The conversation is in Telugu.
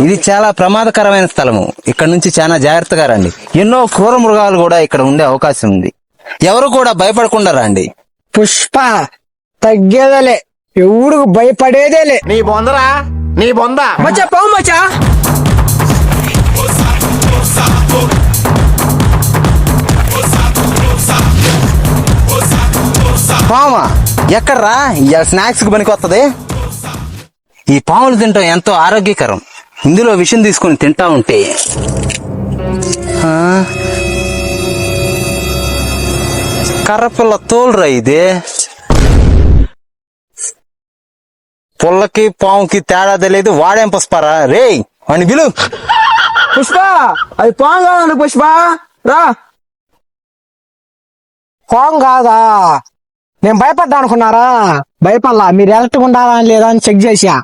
ఇది చాలా ప్రమాదకరమైన స్థలము. ఇక్కడ నుంచి చాలా జాగ్రత్తగా రండి. ఎన్నో క్రూర మృగాలు కూడా ఇక్కడ ఉండే అవకాశం ఉంది. ఎవరు కూడా భయపడకుండా రండి. పుష్ప తగ్గేదేలే, ఎవడు భయపడేదేలే. నీ బొందరా, నీ బొంద. మచ్చా పావు మచ్చా. పామా ఎక్కడ్రా? స్నాక్స్ కి పనికి వస్తుంది. ఈ పాములు తింటాం ఎంతో ఆరోగ్యకరం. ఇందులో విషం తీసుకుని తింటా ఉంటే కర్రపిల్ల తోలురా ఇది. పుల్లకి పాముకి తేడా తెలియదు. వాడేం పుష్పారా రే అని బిలు. పుష్ప అది పాము కాదండి. పుష్ప రా. పాము కాదా? నేను భయపడ్డా అనుకున్నారా? భయపడలా. మీరు ఎలక్ట్గా ఉండాలా లేదా అని చెక్ చేసా.